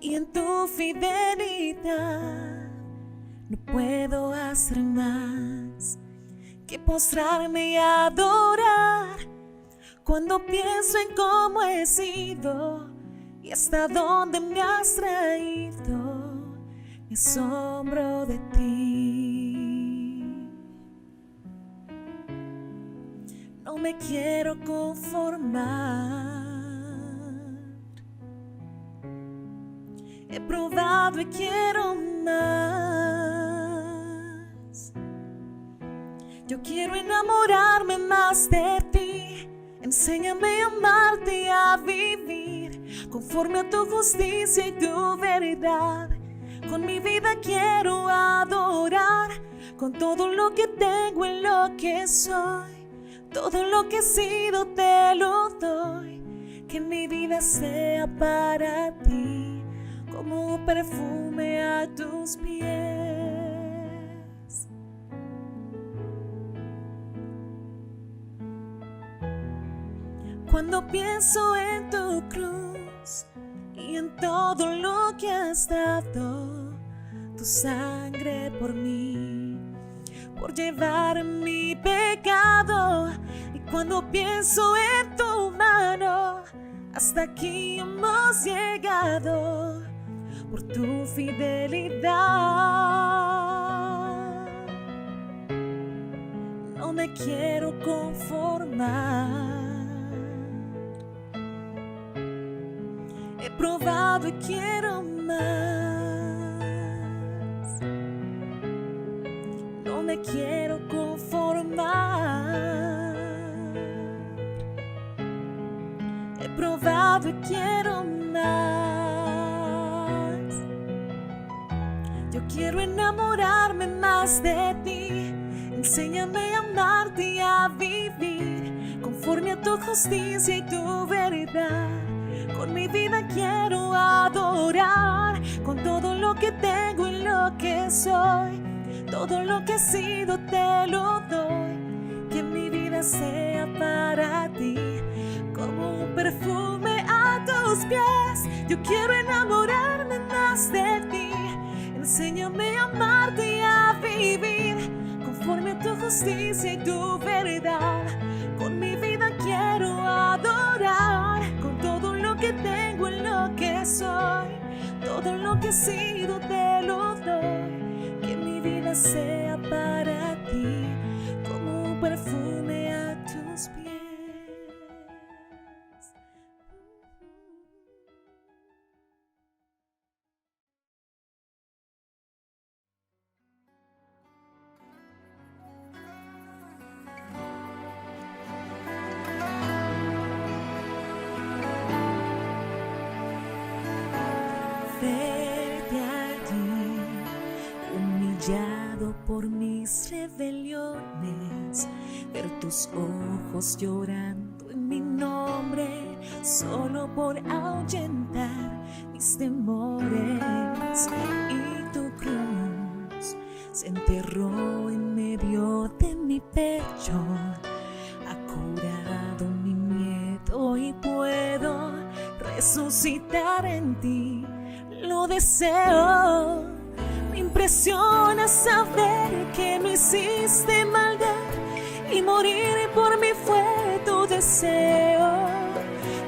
y en tu fidelidad. No puedo hacer más que postrarme y adorar. Cuando pienso en cómo he sido y hasta dónde me has traído, me asombro de ti. No me quiero conformar. He probado y quiero más. Yo quiero enamorarme más de ti. Enséñame a amarte y a vivir conforme a tu justicia y tu verdad. Con mi vida quiero adorar, con todo lo que tengo y lo que soy. Todo lo que he sido te lo doy. Que mi vida sea para ti como un perfume a tus pies. Cuando pienso en tu cruz y en todo lo que has dado, tu sangre por mí, por llevar mi pecado. Y cuando pienso en tu mano, hasta aquí hemos llegado por tu fidelidad. No me quiero conformar. He probado y quiero más. No me quiero conformar. He probado y quiero más. Yo quiero enamorarme más de ti. Enséñame a amarte y a vivir conforme a tu justicia y tu verdad. Con mi vida quiero adorar, con todo lo que tengo y lo que soy. Todo lo que he sido te lo doy. Que mi vida sea para ti como un perfume a tus pies. Yo quiero enamorarme más de ti. Enséñame a amarte y a vivir conforme a tu justicia y tu verdad. Con mi vida quiero adorar, con todo lo que tengo y lo que soy. Todo lo que he sido te lo doy. Que mi vida sea para ti como un perfume a tus pies. Verte allí, humillado por mis rebeliones, ver tus ojos llorando en mi nombre, solo por ahuyentar mis temores. Y tu cruz se enterró en medio de mi pecho, ha curado mi miedo y puedo resucitar en ti. Lo deseo. Me impresiona saber que no hiciste maldad y morir por mí fue tu deseo.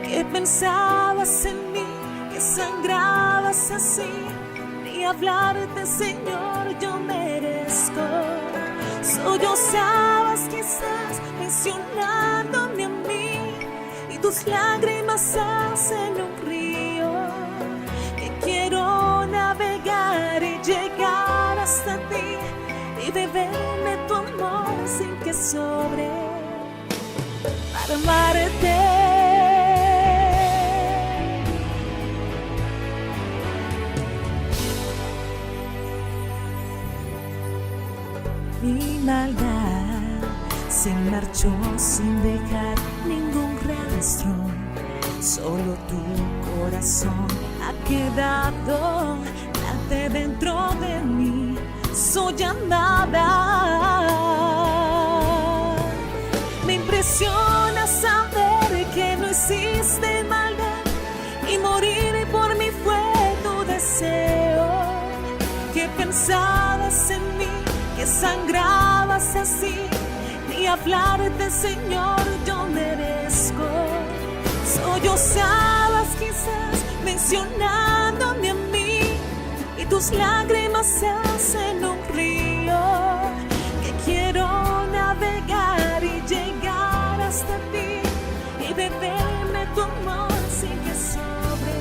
Que pensabas en mí, que sangrabas así, ni hablarte, Señor, yo merezco. Solo osabas quizás mencionándome a mí y tus lágrimas hacen un río. Quiero navegar y llegar hasta ti y beberme tu amor sin que sobre para amarte. Mi maldad se marchó sin dejar ningún rastro. Solo tu corazón ha quedado, late dentro de mí, soy amada. Me impresiona saber que no hiciste maldad y morir por mí fue tu pensabas en mí, que sangrabas así, ni hablarte, Señor, yo merezco. Sollozabas quizás mencionándome a mí, y tus lágrimas se hacen un río que quiero navegar y llegar hasta ti y beberme tu amor sin que sobre.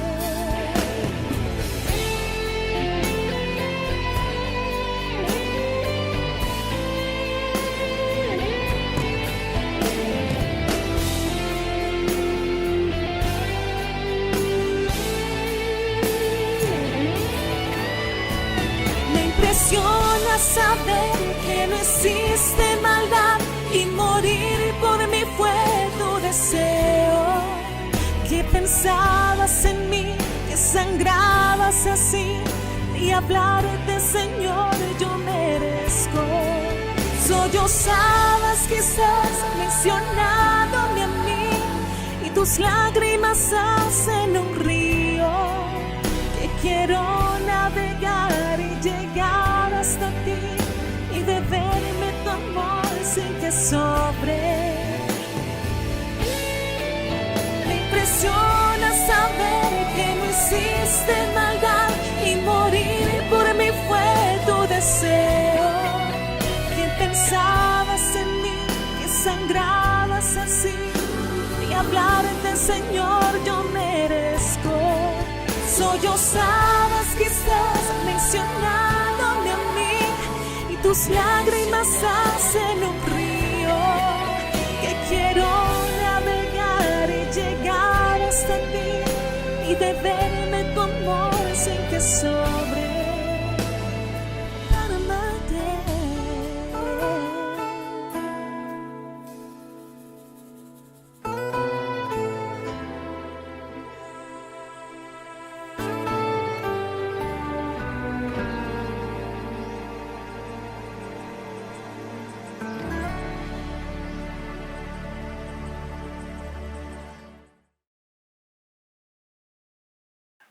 Me impresiona saber que no hiciste maldad y morir por mí fue tu deseo. Que pensabas en mí, que sangrabas así, y hablarte, Señor, yo merezco. Sollozabas quizás mencionándome a mí, y tus lágrimas hacen un río que quiero navegar y llegar hasta ti y beberme tu amor sin que sobre. Me impresiona saber que no hiciste maldad y morir por mí fue tu deseo. Que pensabas en mí, que sangrabas así, y hablarte, Señor, yo merezco. Sollozabas quizás mencionándome a mí, y tus lágrimas hacen un río que quiero navegar y llegar hasta ti y beberme tu amor sin que sobre.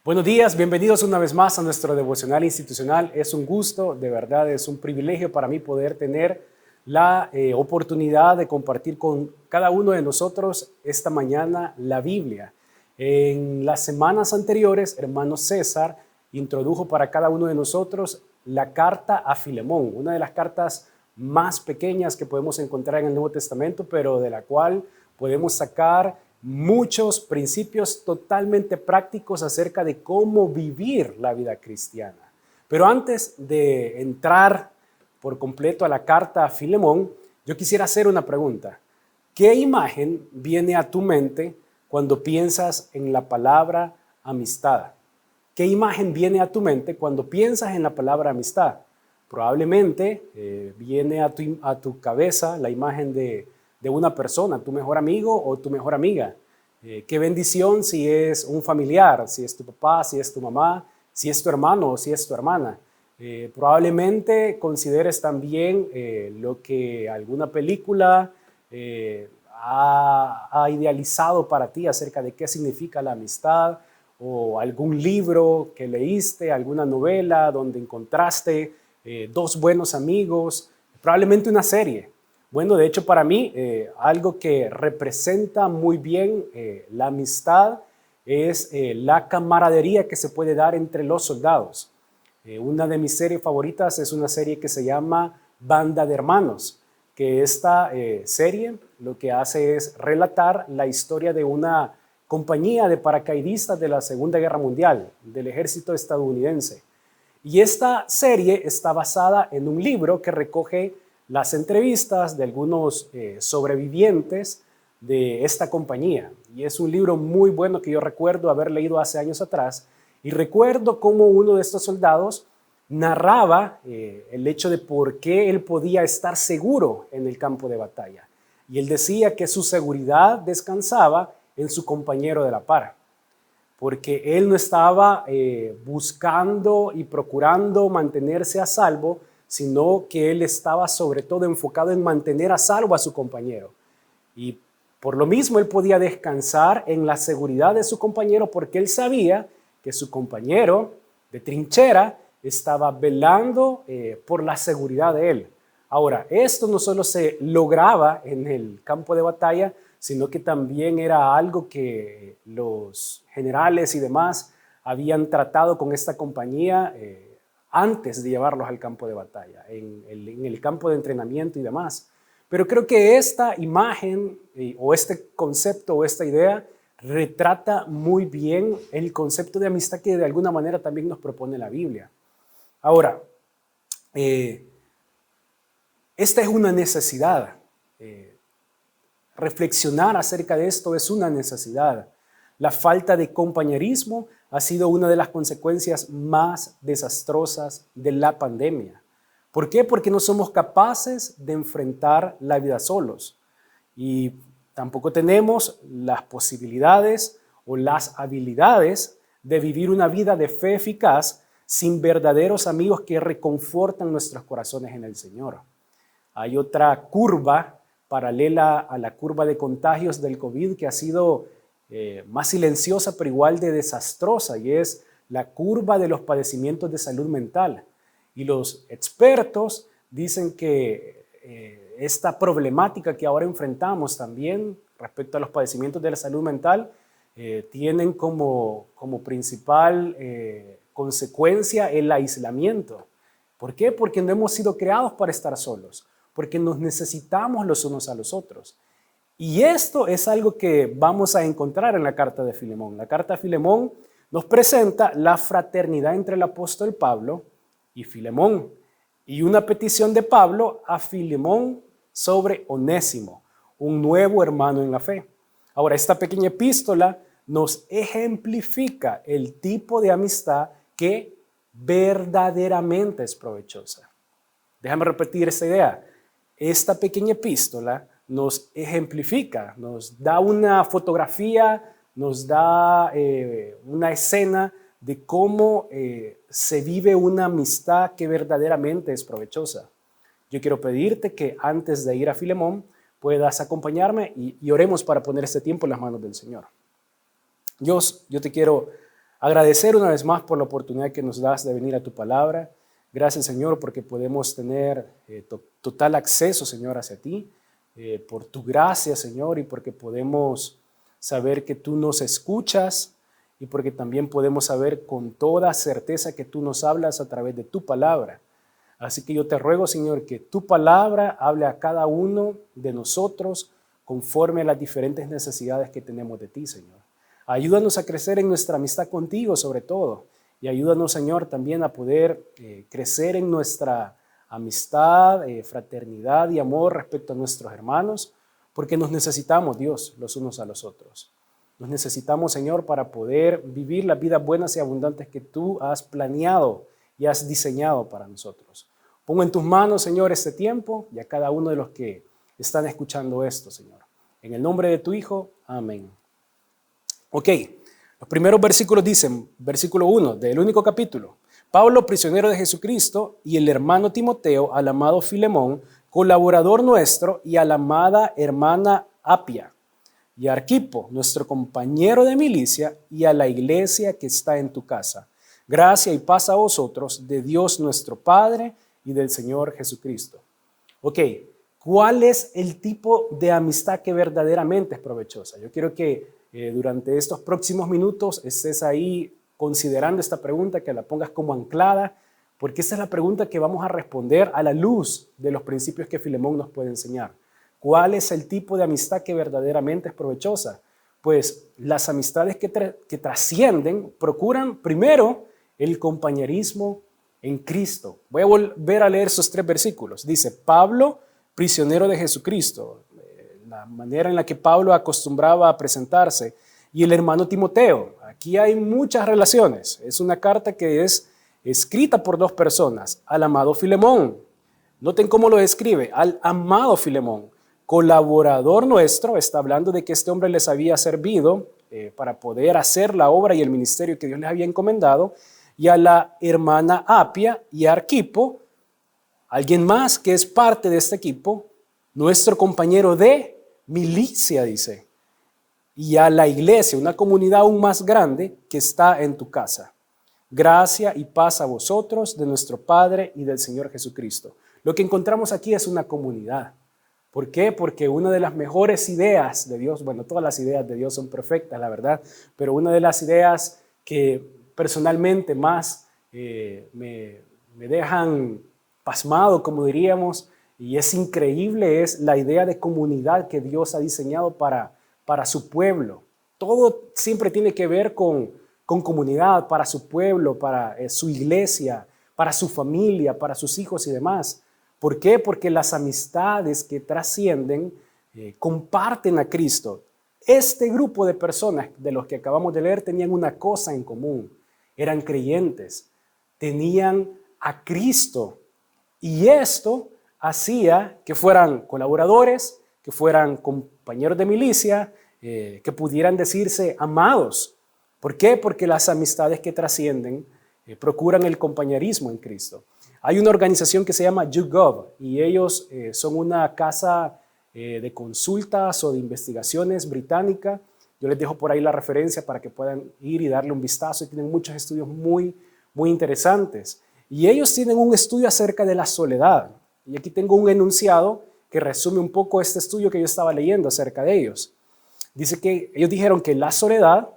Buenos días, bienvenidos una vez más a nuestro devocional institucional. Es un gusto, de verdad, es un privilegio para mí poder tener la oportunidad de compartir con cada uno de nosotros esta mañana la Biblia. En las semanas anteriores, hermano César introdujo para cada uno de nosotros la carta a Filemón, una de las cartas más pequeñas que podemos encontrar en el Nuevo Testamento, pero de la cual podemos sacar muchos principios totalmente prácticos acerca de cómo vivir la vida cristiana. Pero antes de entrar por completo a la carta a Filemón, yo quisiera hacer una pregunta. ¿Qué imagen viene a tu mente cuando piensas en la palabra amistad? ¿Qué imagen viene a tu mente cuando piensas en la palabra amistad? Probablemente viene a tu cabeza la imagen de una persona, tu mejor amigo o tu mejor amiga. Qué bendición si es un familiar, si es tu papá, si es tu mamá, si es tu hermano o si es tu hermana. Probablemente consideres también lo que alguna película ha idealizado para ti acerca de qué significa la amistad, o algún libro que leíste, alguna novela donde encontraste dos buenos amigos, probablemente una serie. Bueno, de hecho para mí algo que representa muy bien la amistad es la camaradería que se puede dar entre los soldados. Una de mis series favoritas es una serie que se llama Banda de Hermanos, que esta serie lo que hace es relatar la historia de una compañía de paracaidistas de la Segunda Guerra Mundial, del ejército estadounidense. Y esta serie está basada en un libro que recoge las entrevistas de algunos sobrevivientes de esta compañía. Y es un libro muy bueno que yo recuerdo haber leído hace años atrás. Y recuerdo cómo uno de estos soldados narraba el hecho de por qué él podía estar seguro en el campo de batalla. Y él decía que su seguridad descansaba en su compañero de la par, porque él no estaba buscando y procurando mantenerse a salvo, sino que él estaba sobre todo enfocado en mantener a salvo a su compañero. Y por lo mismo él podía descansar en la seguridad de su compañero, porque él sabía que su compañero de trinchera estaba velando por la seguridad de él. Ahora, esto no solo se lograba en el campo de batalla, sino que también era algo que los generales y demás habían tratado con esta compañía antes de llevarlos al campo de batalla, en el campo de entrenamiento y demás. Pero creo que esta imagen o este concepto o esta idea retrata muy bien el concepto de amistad que de alguna manera también nos propone la Biblia. Ahora, esta es una necesidad. Reflexionar acerca de esto es una necesidad. La falta de compañerismo ha sido una de las consecuencias más desastrosas de la pandemia. ¿Por qué? Porque no somos capaces de enfrentar la vida solos y tampoco tenemos las posibilidades o las habilidades de vivir una vida de fe eficaz sin verdaderos amigos que reconfortan nuestros corazones en el Señor. Hay otra curva paralela a la curva de contagios del COVID que ha sido más silenciosa pero igual de desastrosa, y es la curva de los padecimientos de salud mental. Y los expertos dicen que esta problemática que ahora enfrentamos también respecto a los padecimientos de la salud mental tienen como principal consecuencia el aislamiento. ¿Por qué? Porque no hemos sido creados para estar solos, porque nos necesitamos los unos a los otros. Y esto es algo que vamos a encontrar en la carta de Filemón. La carta de Filemón nos presenta la fraternidad entre el apóstol Pablo y Filemón, y una petición de Pablo a Filemón sobre Onésimo, un nuevo hermano en la fe. Ahora, esta pequeña epístola nos ejemplifica el tipo de amistad que verdaderamente es provechosa. Déjame repetir esta idea. Esta pequeña epístola nos ejemplifica, nos da una fotografía, nos da una escena de cómo se vive una amistad que verdaderamente es provechosa. Yo quiero pedirte que antes de ir a Filemón puedas acompañarme y oremos para poner este tiempo en las manos del Señor. Dios, yo te quiero agradecer una vez más por la oportunidad que nos das de venir a tu palabra. Gracias, Señor, porque podemos tener total acceso, Señor, hacia ti, por tu gracia, Señor, y porque podemos saber que tú nos escuchas y porque también podemos saber con toda certeza que tú nos hablas a través de tu palabra. Así que yo te ruego, Señor, que tu palabra hable a cada uno de nosotros conforme a las diferentes necesidades que tenemos de ti, Señor. Ayúdanos a crecer en nuestra amistad contigo, sobre todo. Y ayúdanos, Señor, también a poder crecer en nuestra amistad, fraternidad y amor respecto a nuestros hermanos, porque nos necesitamos, Dios, los unos a los otros. Nos necesitamos, Señor, para poder vivir las vidas buenas y abundantes que tú has planeado y has diseñado para nosotros. Pongo en tus manos, Señor, este tiempo y a cada uno de los que están escuchando esto, Señor. En el nombre de tu Hijo, amén. Ok, los primeros versículos dicen, versículo 1 del único capítulo: Pablo, prisionero de Jesucristo, y el hermano Timoteo, al amado Filemón, colaborador nuestro, y a la amada hermana Apia, y a Arquipo, nuestro compañero de milicia, y a la iglesia que está en tu casa. Gracia y paz a vosotros, de Dios nuestro Padre y del Señor Jesucristo. Ok, ¿cuál es el tipo de amistad que verdaderamente es provechosa? Yo quiero que durante estos próximos minutos estés ahí considerando esta pregunta, que la pongas como anclada, porque esa es la pregunta que vamos a responder a la luz de los principios que Filemón nos puede enseñar. ¿Cuál es el tipo de amistad que verdaderamente es provechosa? Pues las amistades que trascienden procuran primero el compañerismo en Cristo. Voy a volver a leer esos 3 versículos. Dice: Pablo, prisionero de Jesucristo, la manera en la que Pablo acostumbraba a presentarse, y el hermano Timoteo. Aquí hay muchas relaciones. Es una carta que es escrita por 2 personas. Al amado Filemón. Noten cómo lo describe: al amado Filemón, colaborador nuestro. Está hablando de que este hombre les había servido para poder hacer la obra y el ministerio que Dios les había encomendado. Y a la hermana Apia y a Arquipo, alguien más que es parte de este equipo, nuestro compañero de milicia, dice. Y a la iglesia, una comunidad aún más grande que está en tu casa. Gracia y paz a vosotros de nuestro Padre y del Señor Jesucristo. Lo que encontramos aquí es una comunidad. ¿Por qué? Porque una de las mejores ideas de Dios, bueno, todas las ideas de Dios son perfectas, la verdad, pero una de las ideas que personalmente más me dejan pasmado, como diríamos, y es increíble, es la idea de comunidad que Dios ha diseñado para su pueblo. Todo siempre tiene que ver con comunidad, para su pueblo, para su iglesia, para su familia, para sus hijos y demás. ¿Por qué? Porque las amistades que trascienden comparten a Cristo. Este grupo de personas de los que acabamos de leer tenían una cosa en común. Eran creyentes, tenían a Cristo. Y esto hacía que fueran colaboradores, que fueran compañeros de milicia, que pudieran decirse amados. ¿Por qué? Porque las amistades que trascienden procuran el compañerismo en Cristo. Hay una organización que se llama YouGov y ellos son una casa de consultas o de investigaciones británica. Yo les dejo por ahí la referencia para que puedan ir y darle un vistazo. Y tienen muchos estudios muy interesantes. Y ellos tienen un estudio acerca de la soledad. Y aquí tengo un enunciado que resume un poco este estudio que yo estaba leyendo acerca de ellos. Dice que ellos dijeron que la soledad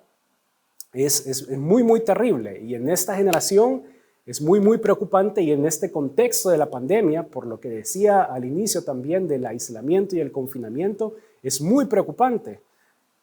es muy terrible y en esta generación es muy preocupante, y en este contexto de la pandemia, por lo que decía al inicio también del aislamiento y el confinamiento, es muy preocupante.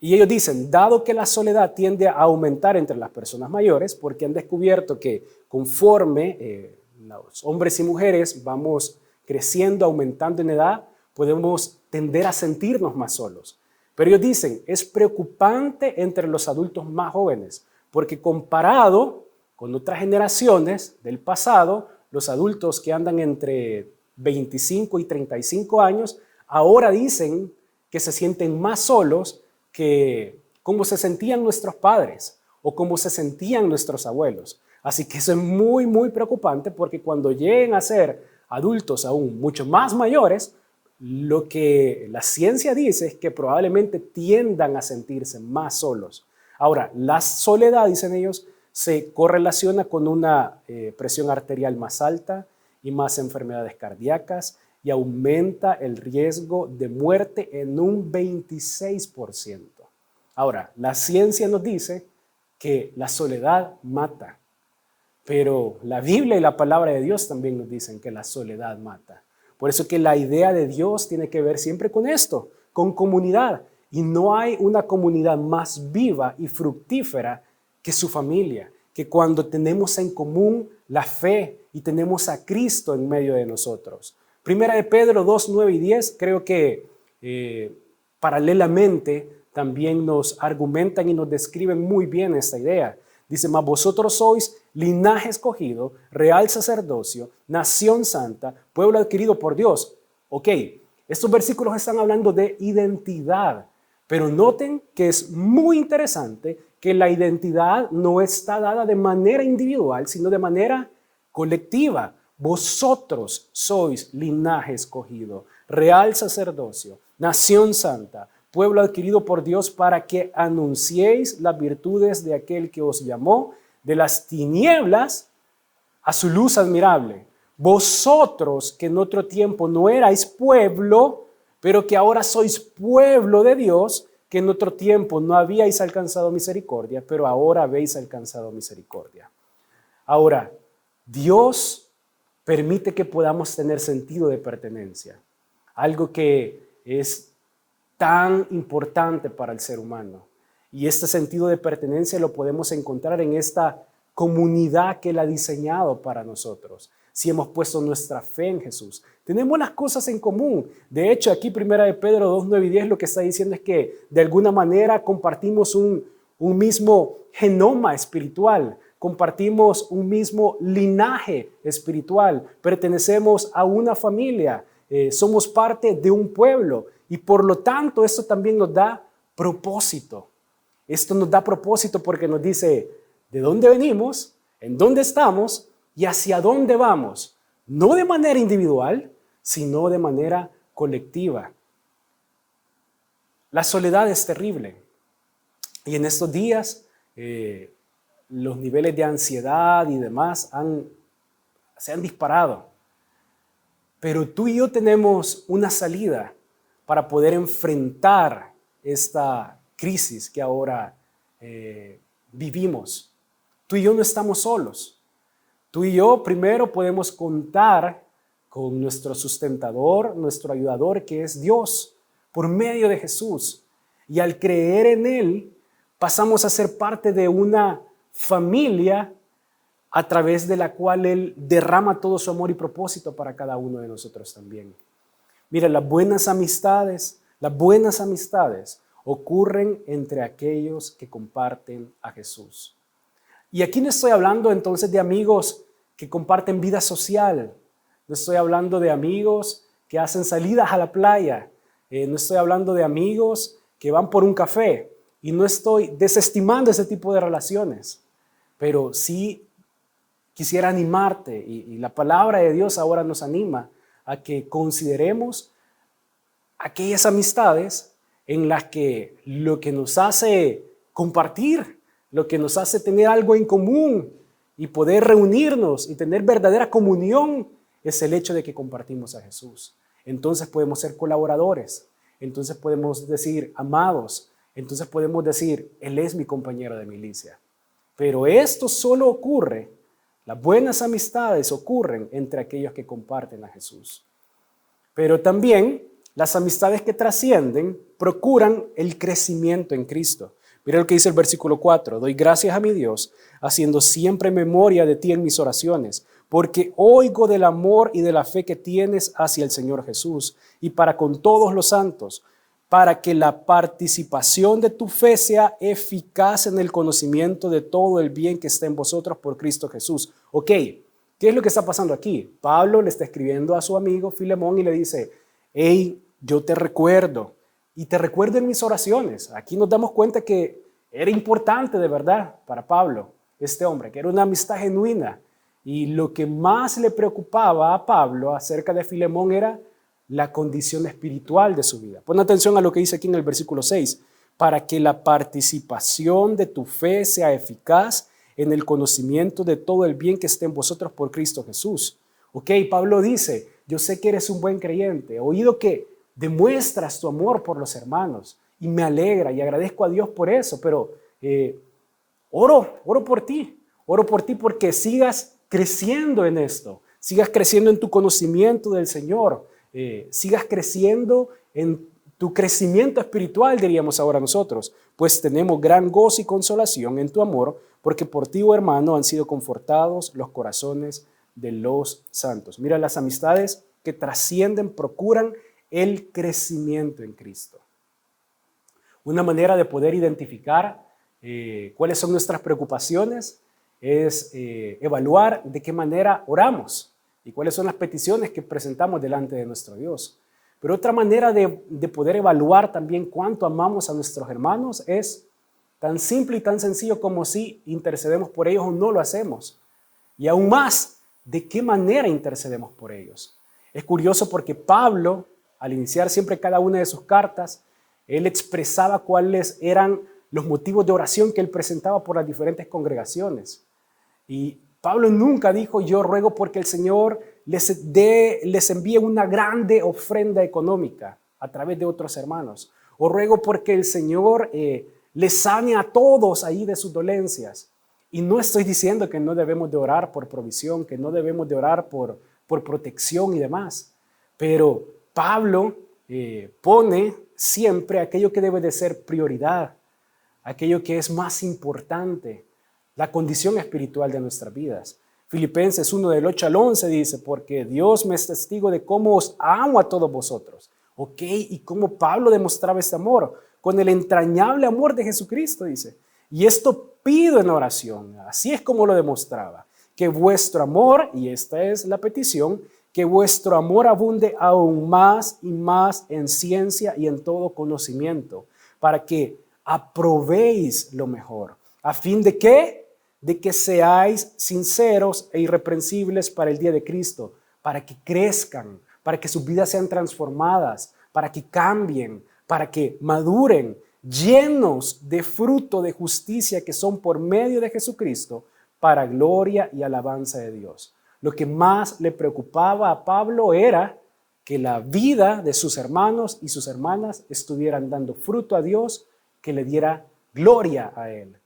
Y ellos dicen, dado que la soledad tiende a aumentar entre las personas mayores, porque han descubierto que conforme los hombres y mujeres vamos creciendo, aumentando en edad, podemos tender a sentirnos más solos. Pero ellos dicen, es preocupante entre los adultos más jóvenes, porque comparado con otras generaciones del pasado, los adultos que andan entre 25 y 35 años, ahora dicen que se sienten más solos que como se sentían nuestros padres o como se sentían nuestros abuelos. Así que eso es muy preocupante, porque cuando lleguen a ser adultos aún mucho más mayores, lo que la ciencia dice es que probablemente tiendan a sentirse más solos. Ahora, la soledad, dicen ellos, se correlaciona con una presión arterial más alta y más enfermedades cardíacas, y aumenta el riesgo de muerte en un 26%. Ahora, la ciencia nos dice que la soledad mata, pero la Biblia y la palabra de Dios también nos dicen que la soledad mata. Por eso que la idea de Dios tiene que ver siempre con esto, con comunidad. Y no hay una comunidad más viva y fructífera que su familia, que cuando tenemos en común la fe y tenemos a Cristo en medio de nosotros. Primera de Pedro 2, 9 y 10, creo que paralelamente también nos argumentan y nos describen muy bien esta idea. Dice, mas vosotros sois linaje escogido, real sacerdocio, nación santa, pueblo adquirido por Dios. Ok, estos versículos están hablando de identidad, pero noten que es muy interesante que la identidad no está dada de manera individual, sino de manera colectiva. Vosotros sois linaje escogido, real sacerdocio, nación santa, pueblo adquirido por Dios, para que anunciéis las virtudes de aquel que os llamó de las tinieblas a su luz admirable. Vosotros que en otro tiempo no erais pueblo, pero que ahora sois pueblo de Dios, que en otro tiempo no habíais alcanzado misericordia, pero ahora habéis alcanzado misericordia. Ahora, Dios permite que podamos tener sentido de pertenencia, algo que es tan importante para el ser humano. Y este sentido de pertenencia lo podemos encontrar en esta comunidad que Él ha diseñado para nosotros. Si hemos puesto nuestra fe en Jesús, tenemos las cosas en común. De hecho, aquí Primera de Pedro 2, 9 y 10 lo que está diciendo es que de alguna manera compartimos un mismo genoma espiritual, compartimos un mismo linaje espiritual, pertenecemos a una familia, somos parte de un pueblo, y por lo tanto esto también nos da propósito. Esto nos da propósito porque nos dice de dónde venimos, en dónde estamos y hacia dónde vamos. No de manera individual, sino de manera colectiva. La soledad es terrible. Y en estos días los niveles de ansiedad y demás se han disparado. Pero tú y yo tenemos una salida para poder enfrentar esta crisis que ahora vivimos. Tú y yo no estamos solos. Tú y yo primero podemos contar con nuestro sustentador, nuestro ayudador, que es Dios, por medio de Jesús. Y al creer en Él, pasamos a ser parte de una familia a través de la cual Él derrama todo su amor y propósito para cada uno de nosotros también. Mira, las buenas amistades ocurren entre aquellos que comparten a Jesús. Y aquí no estoy hablando entonces de amigos que comparten vida social, no estoy hablando de amigos que hacen salidas a la playa, no estoy hablando de amigos que van por un café, y no estoy desestimando ese tipo de relaciones, pero sí quisiera animarte, y la palabra de Dios ahora nos anima a que consideremos aquellas amistades en las que lo que nos hace compartir, lo que nos hace tener algo en común y poder reunirnos y tener verdadera comunión es el hecho de que compartimos a Jesús. Entonces podemos ser colaboradores, entonces podemos decir amados, entonces podemos decir Él es mi compañero de milicia. Pero esto solo ocurre, las buenas amistades ocurren entre aquellos que comparten a Jesús. Pero también las amistades que trascienden procuran el crecimiento en Cristo. Mira lo que dice el versículo 4. Doy gracias a mi Dios, haciendo siempre memoria de ti en mis oraciones, porque oigo del amor y de la fe que tienes hacia el Señor Jesús y para con todos los santos, para que la participación de tu fe sea eficaz en el conocimiento de todo el bien que está en vosotros por Cristo Jesús. Ok, ¿qué es lo que está pasando aquí? Pablo le está escribiendo a su amigo Filemón y le dice, hey, yo te recuerdo y te recuerdo en mis oraciones. Aquí nos damos cuenta que era importante de verdad para Pablo, este hombre, que era una amistad genuina. Y lo que más le preocupaba a Pablo acerca de Filemón era la condición espiritual de su vida. Pon atención a lo que dice aquí en el versículo 6. Para que la participación de tu fe sea eficaz en el conocimiento de todo el bien que esté en vosotros por Cristo Jesús. Ok, Pablo dice, yo sé que eres un buen creyente, he oído que demuestras tu amor por los hermanos y me alegra y agradezco a Dios por eso, pero oro por ti porque sigas creciendo en esto, sigas creciendo en tu conocimiento del Señor, sigas creciendo en tu crecimiento espiritual, diríamos ahora nosotros, pues tenemos gran gozo y consolación en tu amor, porque por ti, oh hermano, han sido confortados los corazones de los santos. Mira, las amistades que trascienden procuran el crecimiento en Cristo. Una manera de poder identificar cuáles son nuestras preocupaciones es evaluar de qué manera oramos y cuáles son las peticiones que presentamos delante de nuestro Dios. Pero otra manera de poder evaluar también cuánto amamos a nuestros hermanos es tan simple y tan sencillo como si intercedemos por ellos o no lo hacemos. Y aún más, ¿de qué manera intercedemos por ellos? Es curioso porque Pablo, al iniciar siempre cada una de sus cartas, él expresaba cuáles eran los motivos de oración que él presentaba por las diferentes congregaciones. Y Pablo nunca dijo, yo ruego porque el Señor les envíe una grande ofrenda económica a través de otros hermanos. O ruego porque el Señor les sane a todos ahí de sus dolencias. Y no estoy diciendo que no debemos de orar por provisión, que no debemos de orar por protección y demás. Pero Pablo pone siempre aquello que debe de ser prioridad, aquello que es más importante, la condición espiritual de nuestras vidas. Filipenses 1 del 8 al 11 dice, porque Dios me es testigo de cómo os amo a todos vosotros. Ok, y cómo Pablo demostraba este amor, con el entrañable amor de Jesucristo, dice. Y esto pido en oración, así es como lo demostraba, que vuestro amor, y esta es la petición, que vuestro amor abunde aún más y más en ciencia y en todo conocimiento, para que aprobéis lo mejor, a fin de que seáis sinceros e irreprensibles para el día de Cristo, para que crezcan, para que sus vidas sean transformadas, para que cambien, para que maduren llenos de fruto de justicia que son por medio de Jesucristo, para gloria y alabanza de Dios. Lo que más le preocupaba a Pablo era que la vida de sus hermanos y sus hermanas estuvieran dando fruto a Dios, que le diera gloria a Él.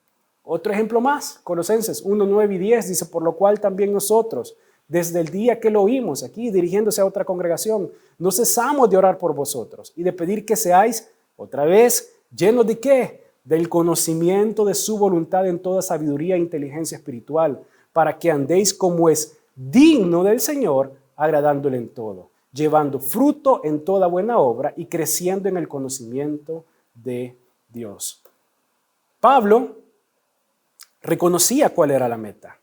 Otro ejemplo más, Colosenses 1, 9 y 10 dice, por lo cual también nosotros, desde el día que lo oímos, aquí dirigiéndose a otra congregación, no cesamos de orar por vosotros y de pedir que seáis, otra vez, llenos de ¿qué? Del conocimiento de su voluntad en toda sabiduría e inteligencia espiritual, para que andéis como es digno del Señor, agradándole en todo, llevando fruto en toda buena obra y creciendo en el conocimiento de Dios. Pablo reconocía cuál era la meta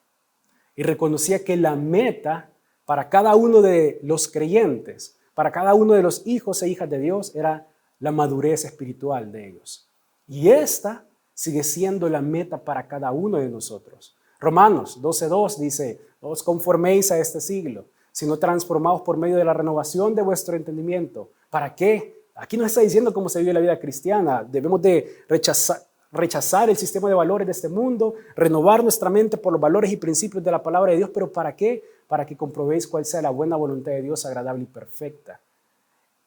y reconocía que la meta para cada uno de los creyentes, para cada uno de los hijos e hijas de Dios, era la madurez espiritual de ellos. Y esta sigue siendo la meta para cada uno de nosotros. Romanos 12:2 dice, no os conforméis a este siglo, sino transformaos por medio de la renovación de vuestro entendimiento. ¿Para qué? Aquí nos está diciendo cómo se vive la vida cristiana. Debemos de rechazar el sistema de valores de este mundo, renovar nuestra mente por los valores y principios de la palabra de Dios. ¿Pero para qué? Para que comprobéis cuál sea la buena voluntad de Dios, agradable y perfecta.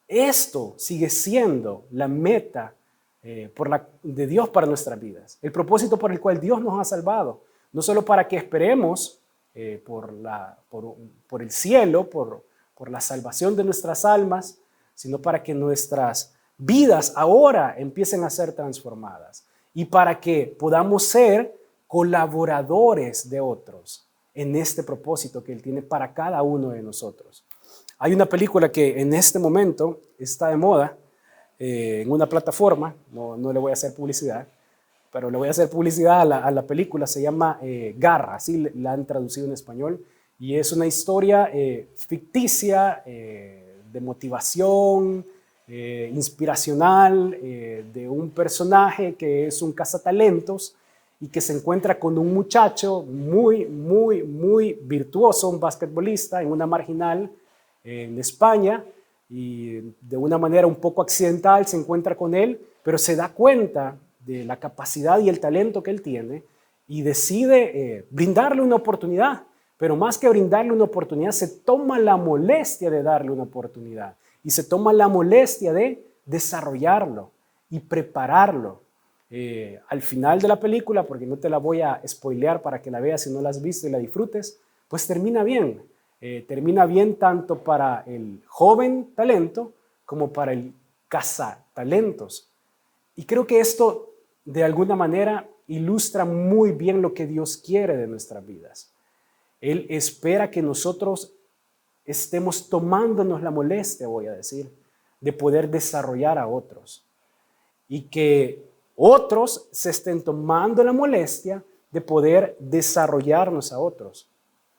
Esto sigue siendo la meta de Dios para nuestras vidas. El propósito por el cual Dios nos ha salvado. No solo para que esperemos por el cielo, por la salvación de nuestras almas, sino para que nuestras vidas ahora empiecen a ser transformadas y para que podamos ser colaboradores de otros en este propósito que Él tiene para cada uno de nosotros. Hay una película que en este momento está de moda en una plataforma, no le voy a hacer publicidad, pero le voy a hacer publicidad a la película, se llama Garra, así la han traducido en español, y es una historia ficticia de motivación, inspiracional, de un personaje que es un cazatalentos y que se encuentra con un muchacho muy virtuoso, un basquetbolista en una marginal en España, y de una manera un poco accidental se encuentra con él, pero se da cuenta de la capacidad y el talento que él tiene y decide brindarle una oportunidad, pero más que brindarle una oportunidad, se toma la molestia de darle una oportunidad y se toma la molestia de desarrollarlo y prepararlo. Al final de la película, porque no te la voy a spoilear para que la veas si no la has visto y la disfrutes, pues termina bien. Termina bien tanto para el joven talento como para el cazatalentos. Y creo que esto de alguna manera ilustra muy bien lo que Dios quiere de nuestras vidas. Él espera que nosotros estemos tomándonos la molestia, voy a decir, de poder desarrollar a otros. Y que otros se estén tomando la molestia de poder desarrollarnos a otros.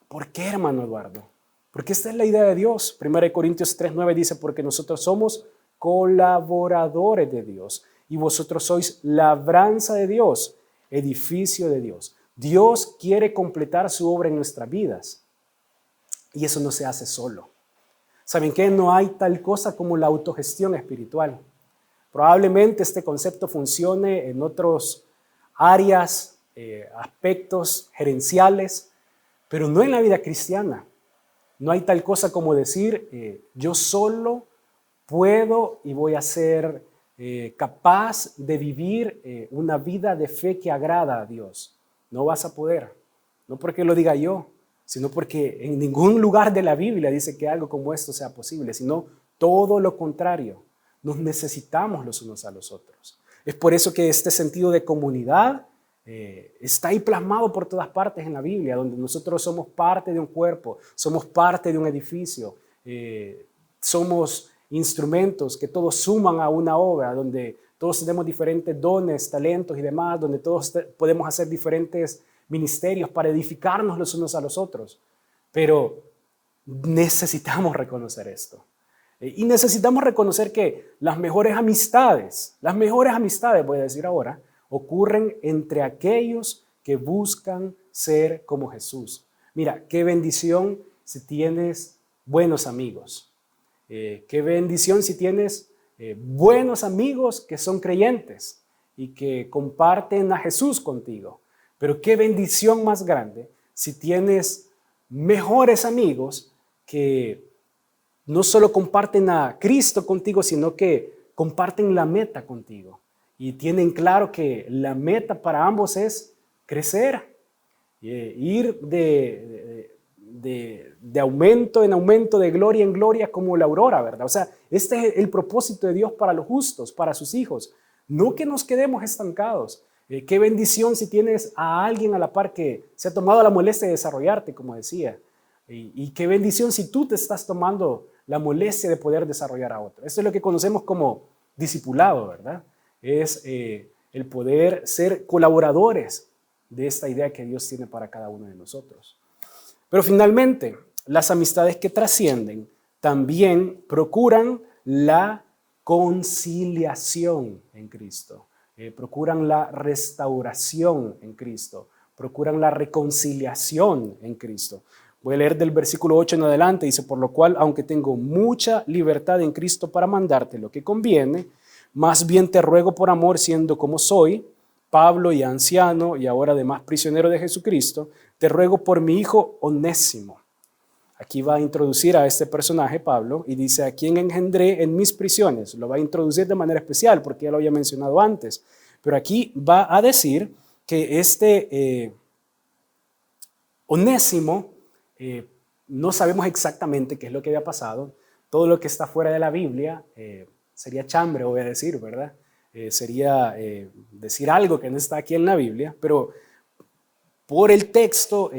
¿Por qué, hermano Eduardo? Porque esta es la idea de Dios. 1 Corintios 3:9 dice, porque nosotros somos colaboradores de Dios y vosotros sois labranza de Dios, edificio de Dios. Dios quiere completar su obra en nuestras vidas y eso no se hace solo. ¿Saben qué? No hay tal cosa como la autogestión espiritual. Probablemente este concepto funcione en otras áreas, aspectos gerenciales, pero no en la vida cristiana. No hay tal cosa como decir, yo solo puedo y voy a ser capaz de vivir una vida de fe que agrada a Dios. No vas a poder, no porque lo diga yo, sino porque en ningún lugar de la Biblia dice que algo como esto sea posible, sino todo lo contrario. Nos necesitamos los unos a los otros. Es por eso que este sentido de comunidad está ahí plasmado por todas partes en la Biblia, donde nosotros somos parte de un cuerpo, somos parte de un edificio, somos instrumentos que todos suman a una obra, donde todos tenemos diferentes dones, talentos y demás, donde todos podemos hacer diferentes ministerios para edificarnos los unos a los otros. Pero necesitamos reconocer esto. Y necesitamos reconocer que las mejores amistades, voy a decir ahora, ocurren entre aquellos que buscan ser como Jesús. Mira, qué bendición si tienes buenos amigos. Qué bendición si tienes buenos amigos que son creyentes. y que comparten a Jesús contigo. Pero qué bendición más grande si tienes mejores amigos que no solo comparten a Cristo contigo, sino que comparten la meta contigo. Y tienen claro que la meta para ambos es crecer, ir de aumento en aumento, de gloria en gloria como la aurora, ¿verdad? O sea, este es el propósito de Dios para los justos, para sus hijos. No que nos quedemos estancados. Qué bendición si tienes a alguien a la par que se ha tomado la molestia de desarrollarte, como decía. Y qué bendición si tú te estás tomando la molestia de poder desarrollar a otro. Esto es lo que conocemos como discipulado, ¿verdad? Es el poder ser colaboradores de esta idea que Dios tiene para cada uno de nosotros. Pero finalmente, las amistades que trascienden también procuran la conciliación en Cristo, procuran la restauración en Cristo, procuran la reconciliación en Cristo. Voy a leer del versículo 8 en adelante, dice, por lo cual, aunque tengo mucha libertad en Cristo para mandarte lo que conviene, más bien te ruego por amor, siendo como soy, Pablo, y anciano, y ahora además prisionero de Jesucristo, te ruego por mi hijo Onésimo. Aquí va a introducir a este personaje, Pablo, y dice, a quien engendré en mis prisiones. Lo va a introducir de manera especial, porque ya lo había mencionado antes. Pero aquí va a decir que este Onésimo, no sabemos exactamente qué es lo que había pasado. Todo lo que está fuera de la Biblia sería chambre, voy a decir, ¿verdad? Sería decir algo que no está aquí en la Biblia, pero por el texto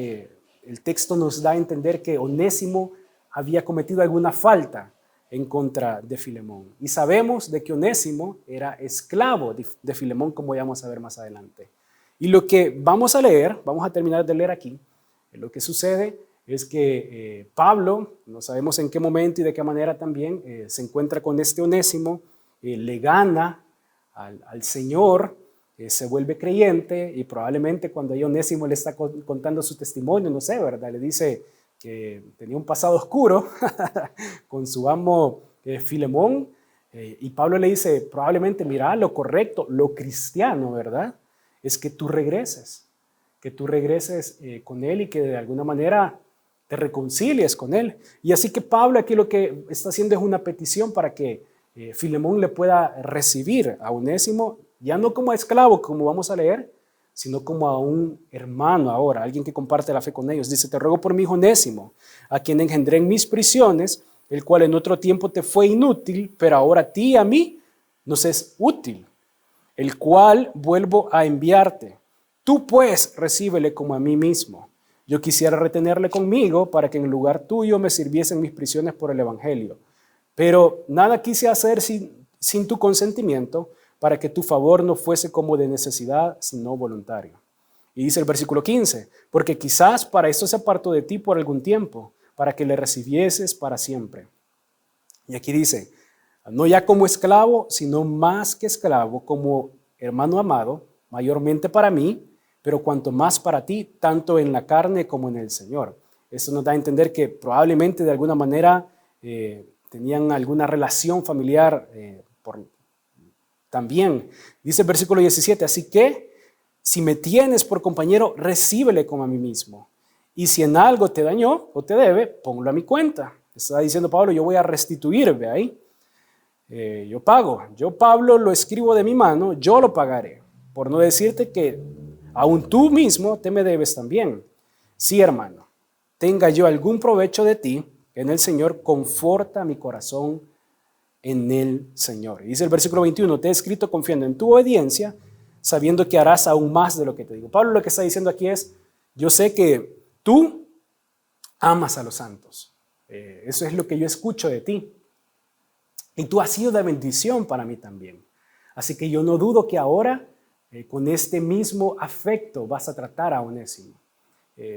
nos da a entender que Onésimo había cometido alguna falta en contra de Filemón. Y sabemos de que Onésimo era esclavo de Filemón, como vamos a ver más adelante. Y lo que vamos a leer, vamos a terminar de leer aquí, lo que sucede es que Pablo, no sabemos en qué momento y de qué manera también, se encuentra con este Onésimo, le gana al Señor, se vuelve creyente y probablemente cuando ahí Onésimo le está contando su testimonio, no sé, ¿verdad? Le dice que tenía un pasado oscuro con su amo Filemón y Pablo le dice, probablemente, mira, lo correcto, lo cristiano, ¿verdad? Es que tú regreses con él y que de alguna manera te reconcilies con él. Y así que Pablo aquí lo que está haciendo es una petición para que Filemón le pueda recibir a Onésimo, ya no como esclavo, como vamos a leer, sino como a un hermano ahora, alguien que comparte la fe con ellos. Dice, te ruego por mi hijo Onésimo, a quien engendré en mis prisiones, el cual en otro tiempo te fue inútil, pero ahora a ti y a mí nos es útil, el cual vuelvo a enviarte. Tú pues recíbele como a mí mismo. Yo quisiera retenerle conmigo para que en lugar tuyo me sirviesen mis prisiones por el evangelio. Pero nada quise hacer sin tu consentimiento, para que tu favor no fuese como de necesidad, sino voluntario. Y dice el versículo 15, porque quizás para esto se apartó de ti por algún tiempo, para que le recibieses para siempre. Y aquí dice, no ya como esclavo, sino más que esclavo, como hermano amado, mayormente para mí, pero cuanto más para ti, tanto en la carne como en el Señor. Esto nos da a entender que probablemente de alguna manera tenían alguna relación familiar también. Dice el versículo 17, así que si me tienes por compañero, recíbele como a mí mismo. Y si en algo te dañó o te debe, ponlo a mi cuenta. Está diciendo Pablo, yo voy a restituir, ve ahí. Yo pago. Yo, Pablo, lo escribo de mi mano, yo lo pagaré. Por no decirte que aún tú mismo te me debes también. Sí, hermano, tenga yo algún provecho de ti en el Señor, conforta mi corazón en el Señor. Y dice el versículo 21, te he escrito confiando en tu obediencia, sabiendo que harás aún más de lo que te digo. Pablo lo que está diciendo aquí es, yo sé que tú amas a los santos. Eso es lo que yo escucho de ti. Y tú has sido de bendición para mí también. Así que yo no dudo que ahora con este mismo afecto vas a tratar a Onésimo.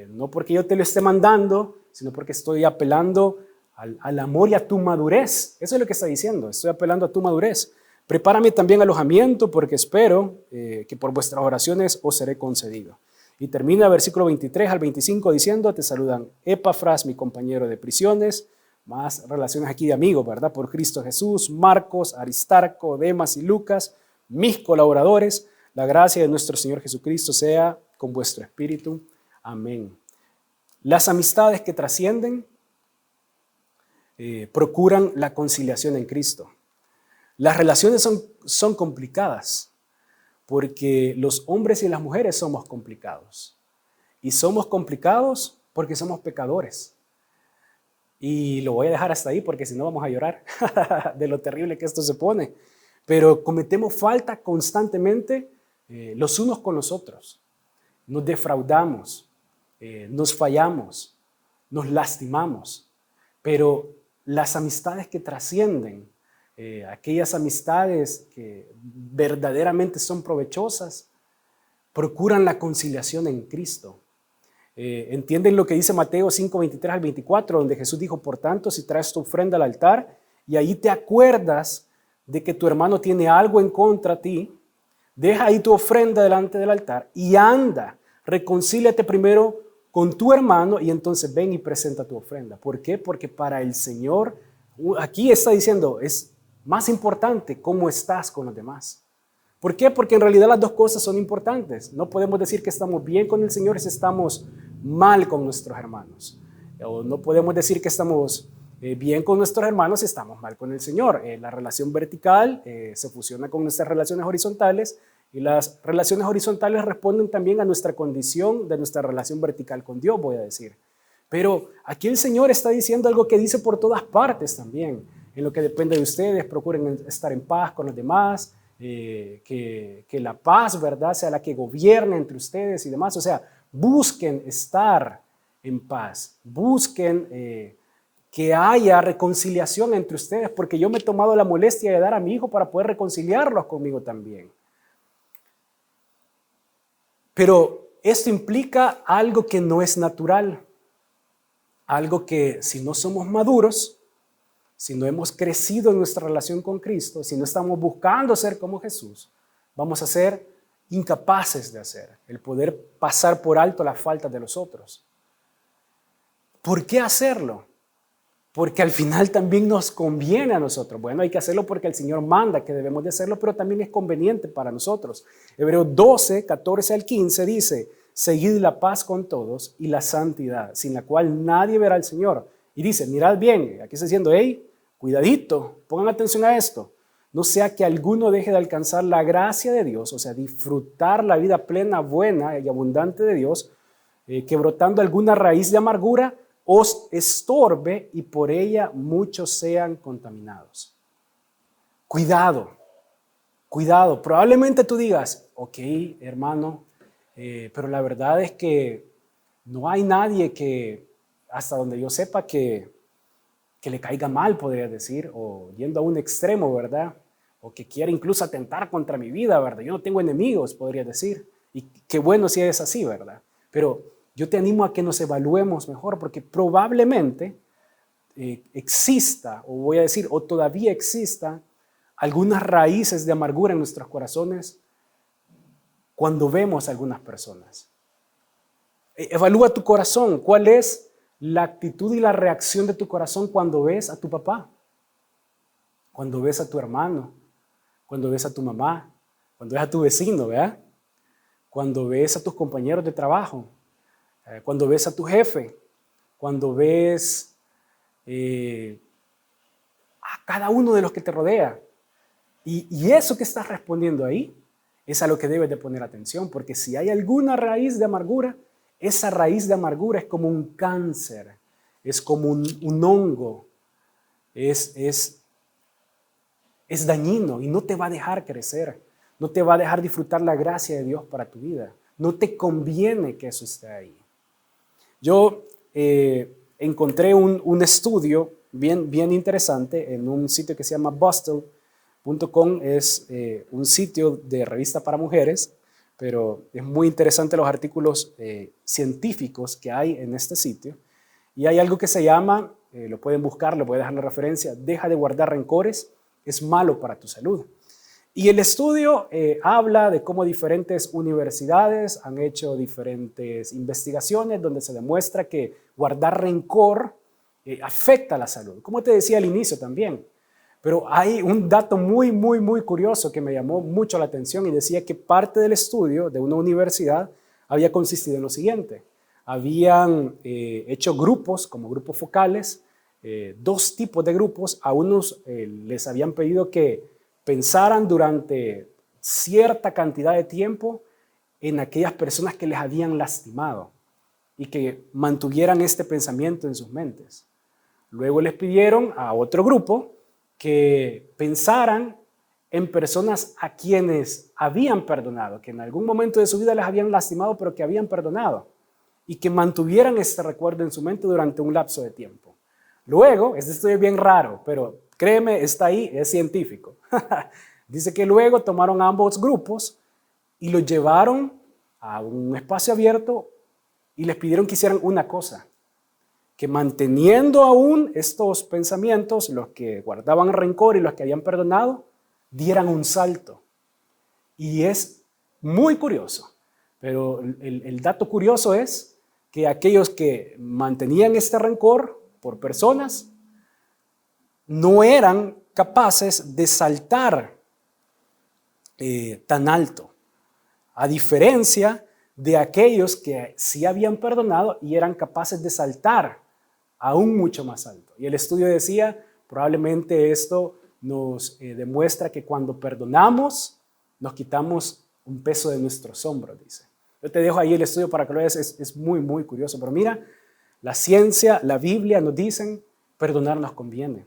No porque yo te lo esté mandando, sino porque estoy apelando al amor y a tu madurez. Eso es lo que está diciendo. Estoy apelando a tu madurez. Prepárame también alojamiento porque espero que por vuestras oraciones os seré concedido. Y termina el versículo 23 al 25 diciendo, te saludan Epafras, mi compañero de prisiones, más relaciones aquí de amigos, ¿verdad? Por Cristo Jesús, Marcos, Aristarco, Demas y Lucas, mis colaboradores, La gracia de nuestro Señor Jesucristo sea con vuestro espíritu. Amén. Las amistades que trascienden procuran la conciliación en Cristo. Las relaciones son complicadas porque los hombres y las mujeres somos complicados. Y somos complicados porque somos pecadores. Y lo voy a dejar hasta ahí porque si no vamos a llorar de lo terrible que esto se pone. Pero cometemos falta constantemente los unos con los otros. Nos defraudamos, nos fallamos, nos lastimamos. Pero las amistades que trascienden, aquellas amistades que verdaderamente son provechosas, procuran la conciliación en Cristo. ¿Entienden lo que dice Mateo 5, 23 al 24, donde Jesús dijo, por tanto, si traes tu ofrenda al altar y ahí te acuerdas de que tu hermano tiene algo en contra de ti, deja ahí tu ofrenda delante del altar y anda, reconcíliate primero con tu hermano y entonces ven y presenta tu ofrenda. ¿Por qué? Porque para el Señor, aquí está diciendo, es más importante cómo estás con los demás. ¿Por qué? Porque en realidad las dos cosas son importantes. No podemos decir que estamos bien con el Señor si estamos mal con nuestros hermanos. O no podemos decir que estamos bien con nuestros hermanos si estamos mal con el Señor. La relación vertical se fusiona con nuestras relaciones horizontales y las relaciones horizontales responden también a nuestra condición de nuestra relación vertical con Dios, voy a decir. Pero aquí el Señor está diciendo algo que dice por todas partes también. En lo que depende de ustedes, procuren estar en paz con los demás, que la paz, ¿verdad?, sea la que gobierne entre ustedes y demás. O sea, busquen estar en paz, busquen que haya reconciliación entre ustedes, porque yo me he tomado la molestia de dar a mi hijo para poder reconciliarlos conmigo también. Pero esto implica algo que no es natural, algo que si no somos maduros, si no hemos crecido en nuestra relación con Cristo, si no estamos buscando ser como Jesús, vamos a ser incapaces de hacer, el poder pasar por alto las faltas de los otros. ¿Por qué hacerlo? Porque al final también nos conviene a nosotros. Bueno, hay que hacerlo porque el Señor manda que debemos de hacerlo, pero también es conveniente para nosotros. Hebreos 12, 14 al 15 dice, seguid la paz con todos y la santidad, sin la cual nadie verá al Señor. Y dice, mirad bien, aquí está diciendo, hey, cuidadito, pongan atención a esto. No sea que alguno deje de alcanzar la gracia de Dios, o sea, disfrutar la vida plena, buena y abundante de Dios, que brotando alguna raíz de amargura os estorbe y por ella muchos sean contaminados. Cuidado, cuidado. Probablemente tú digas, ok, hermano, pero la verdad es que no hay nadie que, hasta donde yo sepa, que le caiga mal, podría decir, o yendo a un extremo, ¿verdad? O que quiera incluso atentar contra mi vida, ¿verdad? Yo no tengo enemigos, podría decir. Y qué bueno si es así, ¿verdad? Pero yo te animo a que nos evaluemos mejor, porque probablemente exista, o voy a decir, o todavía exista, algunas raíces de amargura en nuestros corazones cuando vemos a algunas personas. Evalúa tu corazón. ¿Cuál es la actitud y la reacción de tu corazón cuando ves a tu papá? Cuando ves a tu hermano, cuando ves a tu mamá, cuando ves a tu vecino, ¿verdad? Cuando ves a tus compañeros de trabajo, cuando ves a tu jefe, cuando ves a cada uno de los que te rodea. Y eso que estás respondiendo ahí es a lo que debes de poner atención, porque si hay alguna raíz de amargura, esa raíz de amargura es como un cáncer, es como un hongo, es dañino y no te va a dejar crecer, no te va a dejar disfrutar la gracia de Dios para tu vida. No te conviene que eso esté ahí. Yo encontré un estudio bien interesante en un sitio que se llama Bustle.com, es un sitio de revista para mujeres, pero es muy interesante los artículos científicos que hay en este sitio. Y hay algo que se llama, lo pueden buscar, le voy a dejar la referencia, deja de guardar rencores, es malo para tu salud. Y el estudio habla de cómo diferentes universidades han hecho diferentes investigaciones donde se demuestra que guardar rencor afecta la salud. Como te decía al inicio también, Pero hay un dato muy, muy, muy curioso que me llamó mucho la atención y decía que parte del estudio de una universidad había consistido en lo siguiente. Habían hecho grupos, como grupos focales, dos tipos de grupos. A unos les habían pedido que pensaran durante cierta cantidad de tiempo en aquellas personas que les habían lastimado y que mantuvieran este pensamiento en sus mentes. Luego les pidieron a otro grupo que pensaran en personas a quienes habían perdonado, que en algún momento de su vida les habían lastimado, pero que habían perdonado, y que mantuvieran este recuerdo en su mente durante un lapso de tiempo. Luego, este estudio es bien raro, pero créeme, está ahí, es científico. Dice que luego tomaron ambos grupos y los llevaron a un espacio abierto y les pidieron que hicieran una cosa, que manteniendo aún estos pensamientos, los que guardaban rencor y los que habían perdonado, dieran un salto. Y es muy curioso, pero el dato curioso es que aquellos que mantenían este rencor por personas no eran capaces de saltar tan alto, a diferencia de aquellos que sí habían perdonado y eran capaces de saltar aún mucho más alto. Y el estudio decía, probablemente esto nos demuestra que cuando perdonamos, nos quitamos un peso de nuestros hombros, dice. Yo te dejo ahí el estudio para que lo veas, es muy, muy curioso. Pero mira, la ciencia, la Biblia nos dicen, perdonar nos conviene.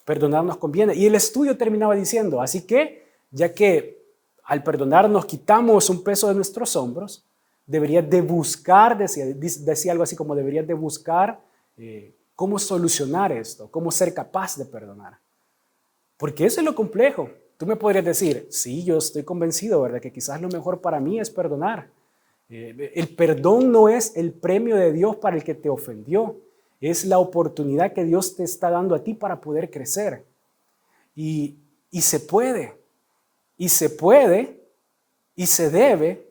Perdonar nos conviene. Y el estudio terminaba diciendo, así que, ya que al perdonar nos quitamos un peso de nuestros hombros, deberías de buscar, decía algo así como deberías de buscar cómo solucionar esto, cómo ser capaz de perdonar. Porque eso es lo complejo. Tú me podrías decir, sí, yo estoy convencido, ¿verdad? Que quizás lo mejor para mí es perdonar. El perdón no es el premio de Dios para el que te ofendió. Es la oportunidad que Dios te está dando a ti para poder crecer. Y se puede. Y se puede. Y se debe.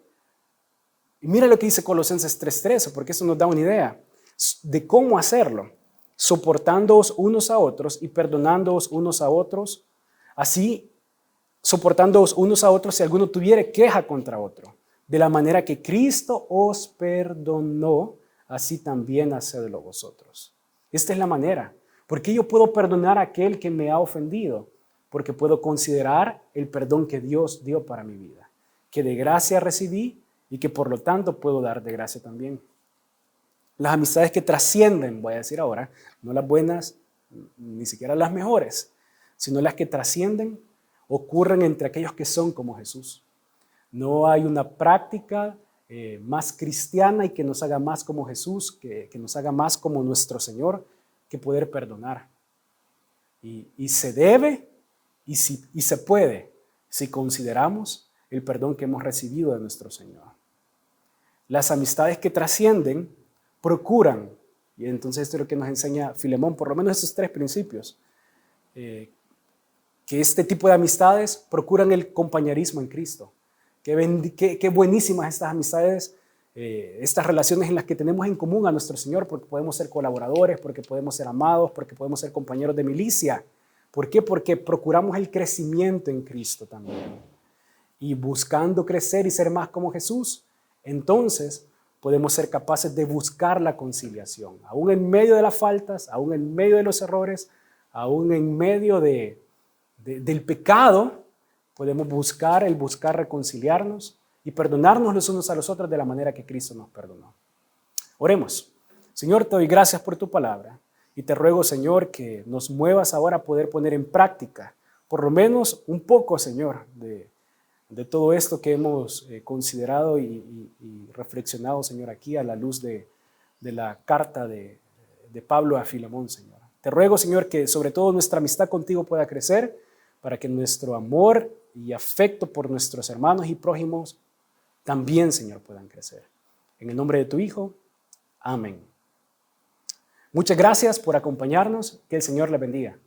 Y mira lo que dice Colosenses 3:13, porque eso nos da una idea de cómo hacerlo, soportándoos unos a otros y perdonándoos unos a otros, así soportándoos unos a otros si alguno tuviere queja contra otro, de la manera que Cristo os perdonó, así también hacedlo vosotros. Esta es la manera. ¿Por qué yo puedo perdonar a aquel que me ha ofendido? Porque puedo considerar el perdón que Dios dio para mi vida, que de gracia recibí y que por lo tanto puedo dar de gracia también. Las amistades que trascienden, voy a decir ahora, no las buenas, ni siquiera las mejores, sino las que trascienden, ocurren entre aquellos que son como Jesús. No hay una práctica más cristiana y que nos haga más como Jesús, que nos haga más como nuestro Señor, que poder perdonar. Y se debe y se puede si consideramos el perdón que hemos recibido de nuestro Señor. Las amistades que trascienden procuran, y entonces esto es lo que nos enseña Filemón, por lo menos esos 3 principios, que este tipo de amistades procuran el compañerismo en Cristo. Qué buenísimas estas amistades, estas relaciones en las que tenemos en común a nuestro Señor, porque podemos ser colaboradores, porque podemos ser amados, porque podemos ser compañeros de milicia. ¿Por qué? Porque procuramos el crecimiento en Cristo también. Y buscando crecer y ser más como Jesús, entonces podemos ser capaces de buscar la conciliación, aún en medio de las faltas, aún en medio de los errores, aún en medio del pecado, podemos buscar reconciliarnos y perdonarnos los unos a los otros de la manera que Cristo nos perdonó. Oremos. Señor, te doy gracias por tu palabra y te ruego, Señor, que nos muevas ahora a poder poner en práctica, por lo menos un poco, Señor, de todo esto que hemos considerado y reflexionado, Señor, aquí a la luz de la carta de Pablo a Filemón, Señor. Te ruego, Señor, que sobre todo nuestra amistad contigo pueda crecer para que nuestro amor y afecto por nuestros hermanos y prójimos también, Señor, puedan crecer. En el nombre de tu Hijo, amén. Muchas gracias por acompañarnos. Que el Señor le bendiga.